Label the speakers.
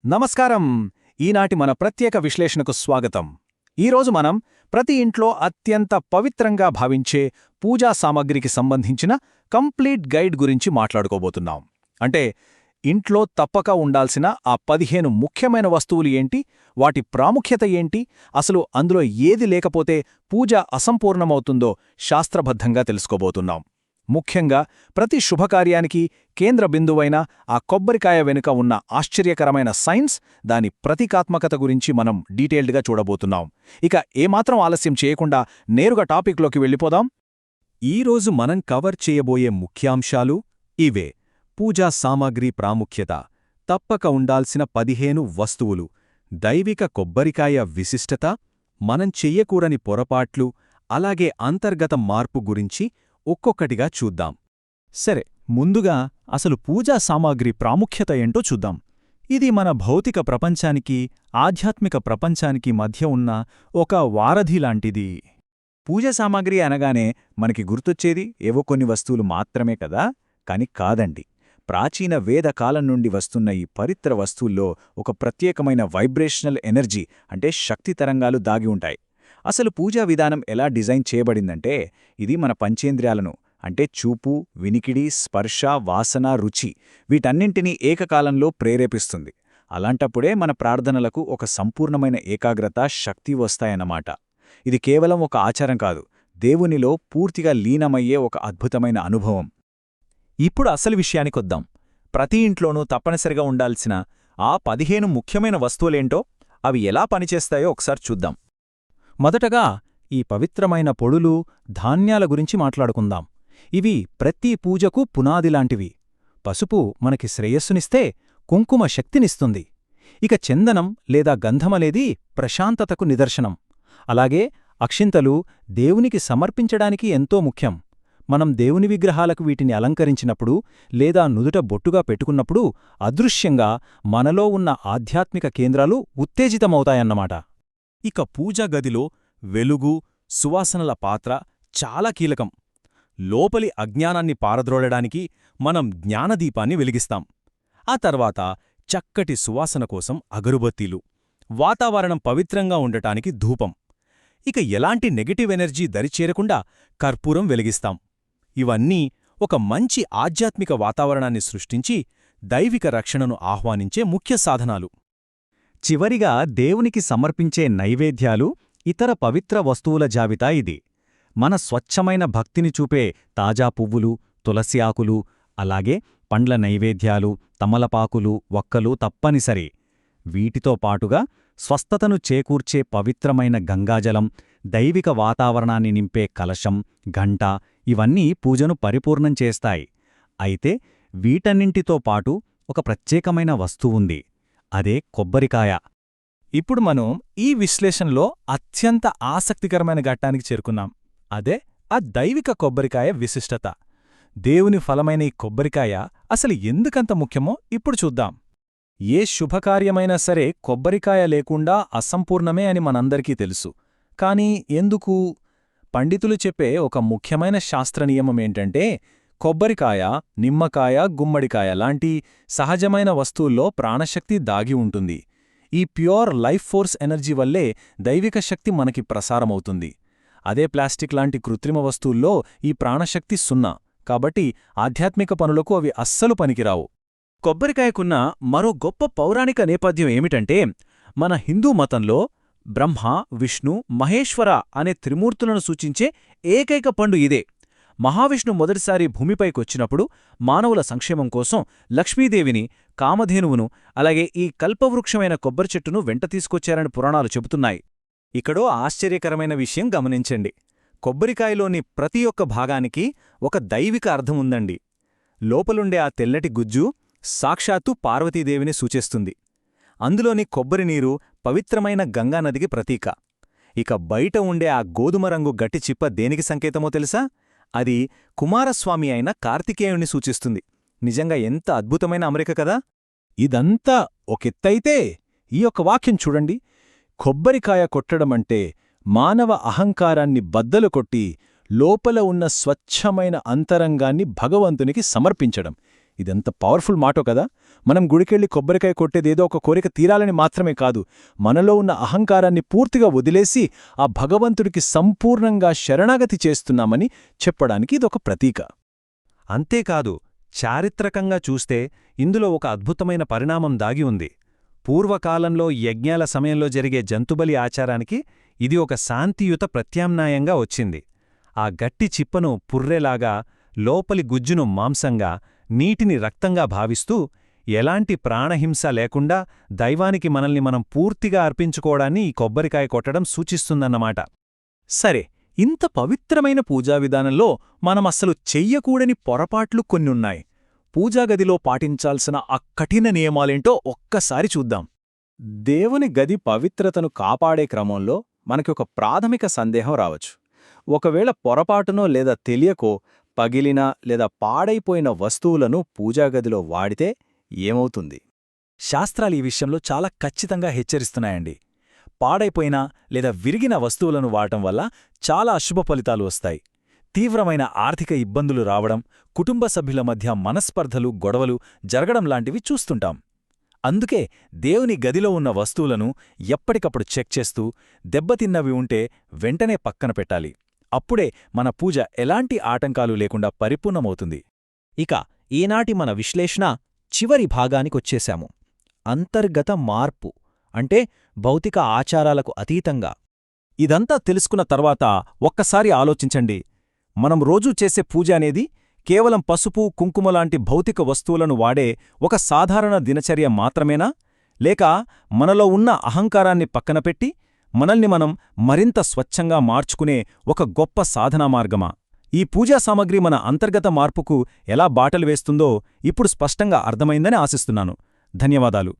Speaker 1: నమస్కారం. ఈనాటి మన ప్రత్యేక విశ్లేషణకు స్వాగతం. ఈరోజు మనం ప్రతి ఇంట్లో అత్యంత పవిత్రంగా భావించే పూజా సామగ్రికి సంబంధించిన కంప్లీట్ గైడ్ గురించి మాట్లాడుకోబోతున్నాం. అంటే ఇంట్లో తప్పక ఉండాల్సిన ఆ 15 ముఖ్యమైన వస్తువులు ఏంటి, వాటి ప్రాముఖ్యత ఏంటి, అసలు అందులో ఏది లేకపోతే పూజ అసంపూర్ణమవుతుందో శాస్త్రబద్ధంగా తెలుసుకోబోతున్నాం. ముఖ్యంగా ప్రతి శుభకార్యానికి కేంద్ర బిందువైన ఆ కొబ్బరికాయ వెనుక ఉన్న ఆశ్చర్యకరమైన సైన్స్, దాని ప్రతీకాత్మకత గురించి మనం డీటెయిల్డ్గా చూడబోతున్నాం. ఇక ఏమాత్రం ఆలస్యం చేయకుండా నేరుగా టాపిక్లోకి వెళ్ళిపోదాం.
Speaker 2: ఈరోజు మనం కవర్ చేయబోయే ముఖ్యాంశాలు ఇవే: పూజా సామాగ్రి ప్రాముఖ్యత, తప్పక ఉండాల్సిన 15 వస్తువులు, దైవిక కొబ్బరికాయ విశిష్టత, మనం చెయ్యకూడని పొరపాట్లు, అలాగే అంతర్గత మార్పు గురించి ఒక్కొక్కటిగా చూద్దాం.
Speaker 3: సరే, ముందుగా అసలు పూజా సామాగ్రి ప్రాముఖ్యత ఏంటో చూద్దాం. ఇది మన భౌతిక ప్రపంచానికి, ఆధ్యాత్మిక ప్రపంచానికి మధ్య ఉన్న ఒక వారధి లాంటిది.
Speaker 1: పూజా సామాగ్రి అనగానే మనకి గుర్తొచ్చేది ఏవో కొన్ని వస్తువులు మాత్రమే కదా? కాని కాదండి. ప్రాచీన వేద కాలం నుండి వస్తున్న ఈ పవిత్ర వస్తువుల్లో ఒక ప్రత్యేకమైన వైబ్రేషనల్ ఎనర్జీ, అంటే శక్తి తరంగాలు దాగి ఉంటాయి. అసలు పూజా విధానం ఎలా డిజైన్ చేయబడిందంటే, ఇది మన పంచేంద్రియాలను, అంటే చూపు, వినికిడి, స్పర్శ, వాసన, రుచి, వీటన్నింటినీ ఏకకాలంలో ప్రేరేపిస్తుంది. అలాంటప్పుడే మన ప్రార్థనలకు ఒక సంపూర్ణమైన ఏకాగ్రత, శక్తి వస్తాయన్నమాట. ఇది కేవలం ఒక ఆచారం కాదు, దేవునిలో పూర్తిగా లీనమయ్యే ఒక అద్భుతమైన అనుభవం.
Speaker 3: ఇప్పుడు అసలు విషయానికొద్దాం. ప్రతి ఇంట్లోనూ తప్పనిసరిగా ఉండాల్సిన ఆ 15 ముఖ్యమైన వస్తువులేంటో, అవి ఎలా పనిచేస్తాయో ఒకసారి చూద్దాం. మొదటగా ఈ పవిత్రమైన పొడులు, ధాన్యాల గురించి మాట్లాడుకుందాం. ఇవి ప్రతి పూజకు పునాదిలాంటివి. పసుపు మనకి శ్రేయస్సునిస్తే, కుంకుమ శక్తినిస్తుంది. ఇక చందనం లేదా గంధమనేది ప్రశాంతతకు నిదర్శనం. అలాగే అక్షింతలు దేవునికి సమర్పించడానికి ఎంతో ముఖ్యం. మనం దేవుని విగ్రహాలకు వీటిని అలంకరించినప్పుడు లేదా నుదుట బొట్టుగా పెట్టుకున్నప్పుడు అదృశ్యంగా మనలో ఉన్న ఆధ్యాత్మిక కేంద్రాలు ఉత్తేజితమవుతాయన్నమాట.
Speaker 2: ఇక పూజా గదిలో వెలుగు, సువాసనల పాత్ర చాలా కీలకం. లోపలి అజ్ఞానాన్ని పారద్రోలడానికి మనం జ్ఞానదీపాన్ని వెలిగిస్తాం. ఆ తర్వాత చక్కటి సువాసన కోసం అగరుబత్తీలు, వాతావరణం పవిత్రంగా ఉండటానికి ధూపం, ఇక ఎలాంటి నెగటివ్ ఎనర్జీ దరిచేరకుండా కర్పూరం వెలిగిస్తాం. ఇవన్నీ ఒక మంచి ఆధ్యాత్మిక వాతావరణాన్ని సృష్టించి దైవిక రక్షణను ఆహ్వానించే ముఖ్య సాధనాలు.
Speaker 3: చివరిగా దేవునికి సమర్పించే నైవేద్యాలు, ఇతర పవిత్ర వస్తువుల జాబితా ఇది. మన స్వచ్ఛమైన భక్తిని చూపే తాజా పువ్వులు, తులసి ఆకులు, అలాగే పండ్ల నైవేద్యాలు, తమలపాకులు, వక్కలు తప్పనిసరి. వీటితో పాటుగా స్వస్థతను చేకూర్చే పవిత్రమైన గంగాజలం, దైవిక వాతావరణాన్ని నింపే కలశం, ఘంట, ఇవన్నీ పూజను పరిపూర్ణం చేస్తాయి. అయితే వీటన్నింటితో పాటు ఒక ప్రత్యేకమైన వస్తువుంది, అదే కొబ్బరికాయ. ఇప్పుడు మనం ఈ విశ్లేషణలో అత్యంత ఆసక్తికరమైన ఘట్టానికి చేరుకున్నాం. అదే ఆ దైవిక కొబ్బరికాయ విశిష్టత. దేవుని ఫలమైన ఈ కొబ్బరికాయ అసలు ఎందుకంత ముఖ్యమో ఇప్పుడు చూద్దాం. ఏ శుభకార్యమైనా సరే కొబ్బరికాయ లేకుండా అసంపూర్ణమే అని మనందరికీ తెలుసు. కానీ ఎందుకు? పండితులు చెప్పే ఒక ముఖ్యమైన శాస్త్రనియమమేంటంటే, కొబ్బరికాయ, నిమ్మకాయ, గుమ్మడికాయ లాంటి సహజమైన వస్తువుల్లో ప్రాణశక్తి దాగి ఉంటుంది. ఈ ప్యూర్ లైఫ్ ఫోర్స్ ఎనర్జీ వల్లే దైవిక శక్తి మనకి ప్రసారమవుతుంది. అదే ప్లాస్టిక్ లాంటి కృత్రిమ వస్తువుల్లో ఈ ప్రాణశక్తి 0. కాబట్టి ఆధ్యాత్మిక పనులకు అవి అస్సలు పనికిరావు. కొబ్బరికాయకున్న మరో గొప్ప పౌరాణిక నేపథ్యం ఏమిటంటే, మన హిందూ మతంలో బ్రహ్మ, విష్ణు, మహేశ్వర అనే త్రిమూర్తులను సూచించే ఏకైక పండు ఇదే. మహావిష్ణు మొదటిసారి భూమిపైకొచ్చినప్పుడు మానవుల సంక్షేమం కోసం లక్ష్మీదేవిని, కామధేనువును, అలాగే ఈ కల్పవృక్షమైన కొబ్బరి చెట్టును వెంట తీసుకొచ్చారని పురాణాలు చెబుతున్నాయి. ఇక్కడో ఆశ్చర్యకరమైన విషయం గమనించండి. కొబ్బరికాయలోని ప్రతి ఒక్క భాగానికి ఒక దైవిక అర్థం ఉందండి. లోపలుండే ఆ తెల్లటి గుజ్జు సాక్షాత్తు పార్వతీదేవిని సూచిస్తుంది. అందులోని కొబ్బరి నీరు పవిత్రమైన గంగానదికి ప్రతీక. ఇక బయట ఉండే ఆ గోధుమ రంగు గట్టి చిప్ప దేనికి సంకేతమో తెలుసా? అది కుమారస్వామి అయిన కార్తికేయుణ్ణి సూచిస్తుంది. నిజంగా ఎంత అద్భుతమైన అమరిక కదా!
Speaker 1: ఇదంతా ఒకెత్తైతే ఈ యొక్క వాక్యం చూడండి. కొబ్బరికాయ కొట్టడమంటే మానవ అహంకారాన్ని బద్దలు కొట్టి లోపల ఉన్న స్వచ్ఛమైన అంతరంగాన్ని భగవంతునికి సమర్పించడం. ఇదెంత పవర్ఫుల్ మాటో కదా. మనం గుడికెళ్ళి కొబ్బరికాయ కొట్టేదేదో ఒక కోరిక తీరాలని మాత్రమే కాదు, మనలో ఉన్న అహంకారాన్ని పూర్తిగా వదిలేసి ఆ భగవంతుడికి సంపూర్ణంగా శరణాగతి చేస్తున్నామని చెప్పడానికి ఇదొక ప్రతీక.
Speaker 3: అంతేకాదు, చారిత్రకంగా చూస్తే ఇందులో ఒక అద్భుతమైన పరిణామం దాగి ఉంది. పూర్వకాలంలో యజ్ఞాల సమయంలో జరిగే జంతుబలి ఆచారానికి ఇది ఒక శాంతియుత ప్రత్యామ్నాయంగా వచ్చింది. ఆ గట్టి చిప్పను పుర్రెలాగా, లోపలి గుజ్జును మాంసంగా, నీటిని రక్తంగా భావిస్తూ ఎలాంటి ప్రాణహింస లేకుండా దైవానికి మనల్ని మనం పూర్తిగా అర్పించుకోవడాన్ని ఈ కొబ్బరికాయ కొట్టడం సూచిస్తుందన్నమాట.
Speaker 1: సరే, ఇంత పవిత్రమైన పూజా విధానంలో మనమస్సలు చెయ్యకూడని పొరపాట్లు కొన్నున్నాయి. పూజాగదిలో పాటించాల్సిన ఆ కఠిన నియమాలేంటో ఒక్కసారి చూద్దాం. దేవుని గది పవిత్రతను కాపాడే క్రమంలో మనకి ఒక ప్రాథమిక సందేహం రావచ్చు. ఒకవేళ పొరపాటునో లేదా తెలియకో పగిలిన లేదా పాడైపోయిన వస్తువులను పూజాగదిలో వాడితే ఏమవుతుంది?
Speaker 3: శాస్త్రాలు ఈ విషయంలో చాలా ఖచ్చితంగా హెచ్చరిస్తున్నాయండి. పాడైపోయిన లేదా విరిగిన వస్తువులను వాడటం వల్ల చాలా అశుభ ఫలితాలు వస్తాయి. తీవ్రమైన ఆర్థిక ఇబ్బందులు రావడం, కుటుంబ సభ్యుల మధ్య మనస్పర్ధలు, గొడవలు జరగడం లాంటివి చూస్తుంటాం. అందుకే దేవుని గదిలో ఉన్న వస్తువులను ఎప్పటికప్పుడు చెక్ చేస్తూ, దెబ్బతిన్నవి ఉంటే వెంటనే పక్కన పెట్టాలి. అప్పుడే మన పూజ ఎలాంటి ఆటంకాలు లేకుండా పరిపూర్ణమవుతుంది.
Speaker 4: ఇక ఈనాటి మన విశ్లేషణ చివరి భాగానికొచ్చేశాము. అంతర్గత మార్పు అంటే భౌతిక ఆచారాలకు అతీతంగా.
Speaker 1: ఇదంతా తెలుసుకున్న తర్వాత ఒక్కసారి ఆలోచించండి. మనం రోజూ చేసే పూజ అనేది కేవలం పసుపు, కుంకుమలాంటి భౌతిక వస్తువులను వాడే ఒక సాధారణ దినచర్య మాత్రమేనా? లేక మనలో ఉన్న అహంకారాన్ని పక్కనపెట్టి మనల్ని మనం మరింత స్వచ్ఛంగా మార్చుకునే ఒక గొప్ప సాధనా మార్గమా? ఈ పూజా సామగ్రి మన అంతర్గత మార్పుకు ఎలా బాటలు వేస్తుందో ఇప్పుడు స్పష్టంగా అర్థమైందని ఆశిస్తున్నాను. ధన్యవాదాలు.